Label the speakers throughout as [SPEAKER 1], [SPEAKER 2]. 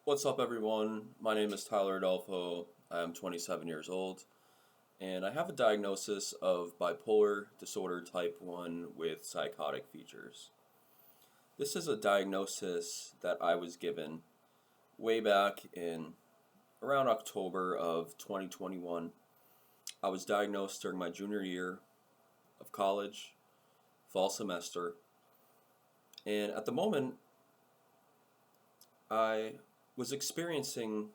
[SPEAKER 1] What's up, everyone? My name is Tyler Adolfo. I'm 27 years old, and I have a diagnosis of bipolar disorder type 1 with psychotic features. This is a diagnosis that I was given way back in around October of 2021. I was diagnosed during my junior year of college, fall semester, and at the moment, I was experiencing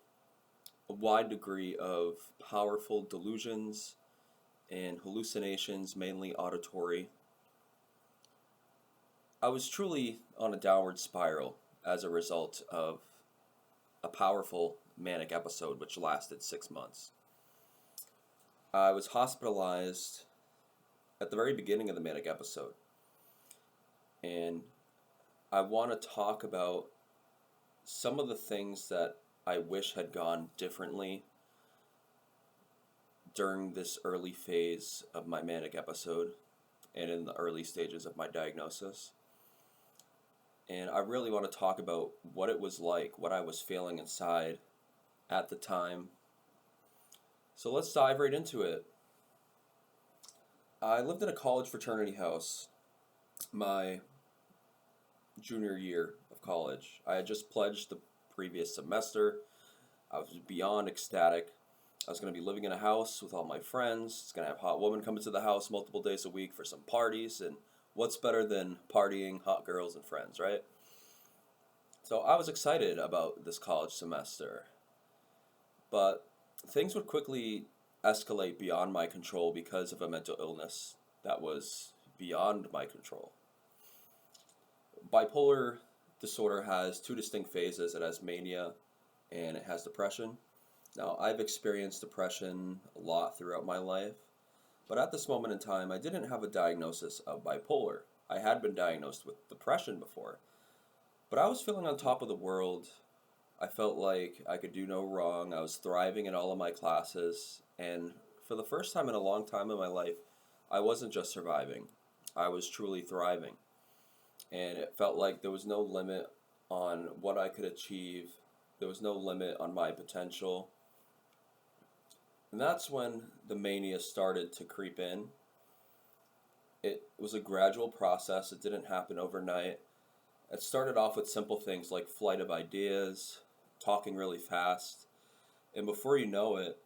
[SPEAKER 1] a wide degree of powerful delusions and hallucinations, mainly auditory. I was truly on a downward spiral as a result of a powerful manic episode which lasted 6 months. I was hospitalized at the very beginning of the manic episode, and I want to talk about some of the things that I wish had gone differently during this early phase of my manic episode and in the early stages of my diagnosis. And I really want to talk about what it was like, what I was feeling inside at the time. So let's dive right into it. I lived in a college fraternity house my junior year of college. I had just pledged the previous semester. I was beyond ecstatic. I was going to be living in a house with all my friends. It's going to have hot women coming to the house multiple days a week for some parties. And what's better than partying, hot girls, and friends, right? So I was excited about this college semester. But things would quickly escalate beyond my control because of a mental illness that was beyond my control. Bipolar disorder has two distinct phases. It has mania and it has depression. Now, I've experienced depression a lot throughout my life, but at this moment in time, I didn't have a diagnosis of bipolar. I had been diagnosed with depression before, but I was feeling on top of the world. I felt like I could do no wrong. I was thriving in all of my classes, and for the first time in a long time in my life, I wasn't just surviving. I was truly thriving, and it felt like there was no limit on what I could achieve. There was no limit on my potential. And that's when the mania started to creep in. It was a gradual process, it didn't happen overnight. It started off with simple things like flight of ideas, talking really fast, and before you know it,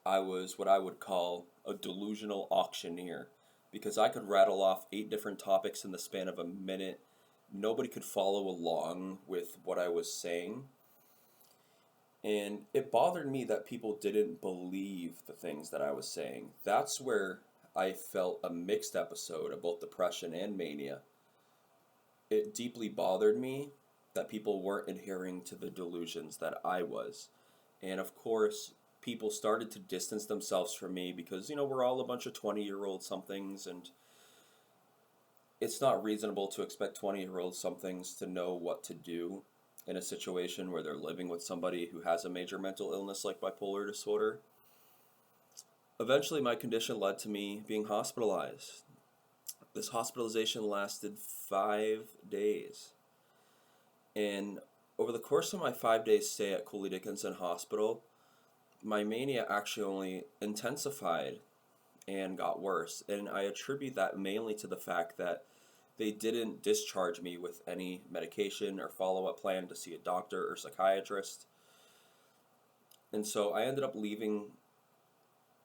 [SPEAKER 1] I was what I would call a delusional auctioneer because I could rattle off 8 different topics in the span of a minute. Nobody could follow along with what I was saying. And it bothered me that people didn't believe the things that I was saying. That's where I felt a mixed episode of both depression and mania. It deeply bothered me that people weren't adhering to the delusions that I was. And of course, people started to distance themselves from me because, we're all a bunch of 20-year-old somethings, and it's not reasonable to expect 20-year-old somethings to know what to do in a situation where they're living with somebody who has a major mental illness like bipolar disorder. Eventually, my condition led to me being hospitalized. This hospitalization lasted 5 days. And over the course of my 5 day stay at Cooley Dickinson Hospital, my mania actually only intensified and got worse. And I attribute that mainly to the fact that they didn't discharge me with any medication or follow-up plan to see a doctor or psychiatrist. And so I ended up leaving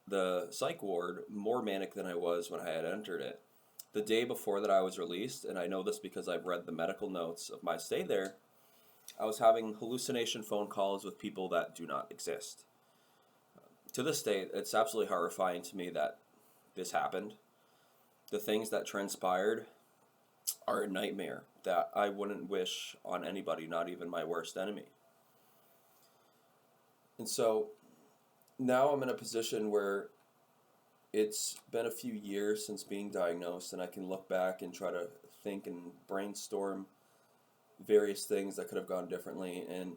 [SPEAKER 1] the psych ward more manic than I was when I had entered it. The day before that I was released, and I know this because I've read the medical notes of my stay there, I was having hallucination phone calls with people that do not exist. To this day, it's absolutely horrifying to me that this happened. The things that transpired are a nightmare that I wouldn't wish on anybody, not even my worst enemy. And so now I'm in a position where it's been a few years since being diagnosed, and I can look back and try to think and brainstorm various things that could have gone differently. And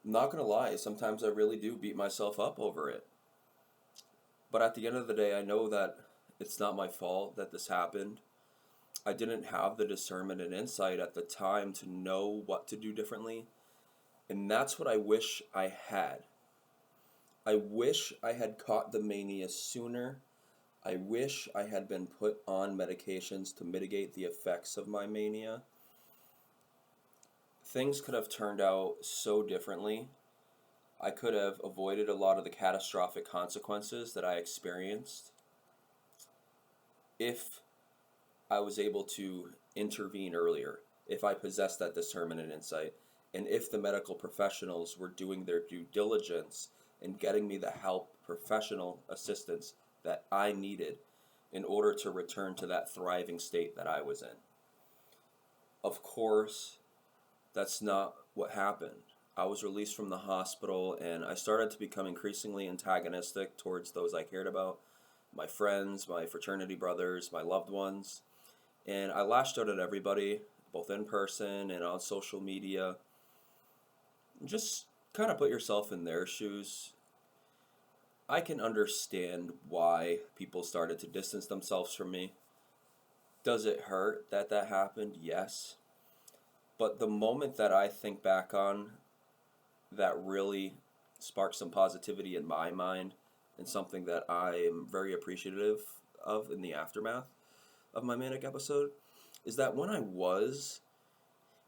[SPEAKER 1] I'm not going to lie, sometimes I really do beat myself up over it. But at the end of the day, I know that it's not my fault that this happened. I didn't have the discernment and insight at the time to know what to do differently. And that's what I wish I had. I wish I had caught the mania sooner. I wish I had been put on medications to mitigate the effects of my mania. Things could have turned out so differently. I could have avoided a lot of the catastrophic consequences that I experienced if I was able to intervene earlier, if I possessed that discernment and insight, and if the medical professionals were doing their due diligence in getting me the help, professional assistance that I needed in order to return to that thriving state that I was in. Of course, that's not what happened. I was released from the hospital and I started to become increasingly antagonistic towards those I cared about, my friends, my fraternity brothers, my loved ones. And I lashed out at everybody, both in person and on social media. Just kind of put yourself in their shoes. I can understand why people started to distance themselves from me. Does it hurt that that happened? Yes. But the moment that I think back on that really sparked some positivity in my mind and something that I am very appreciative of in the aftermath of my manic episode is that when I was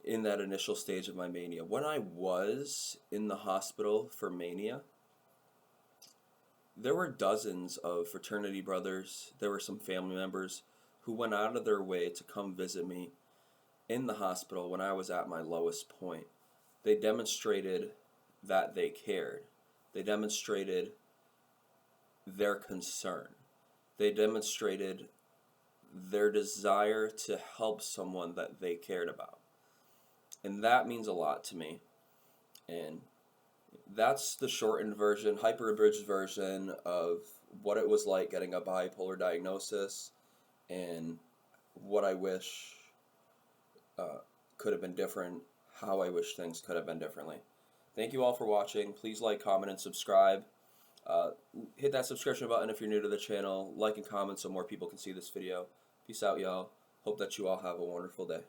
[SPEAKER 1] in that initial stage of my mania, when I was in the hospital for mania, there were dozens of fraternity brothers, there were some family members who went out of their way to come visit me in the hospital when I was at my lowest point. They demonstrated that they cared. They demonstrated their concern. They demonstrated their desire to help someone that they cared about. And that means a lot to me. And that's the shortened version, hyper abridged version of what it was like getting a bipolar diagnosis and what I wish could have been different, how I wish things could have been differently. Thank you all for watching. Please like, comment, and subscribe. Hit that subscription button if you're new to the channel. Like and comment so more people can see this video. Peace out, y'all. Hope that you all have a wonderful day.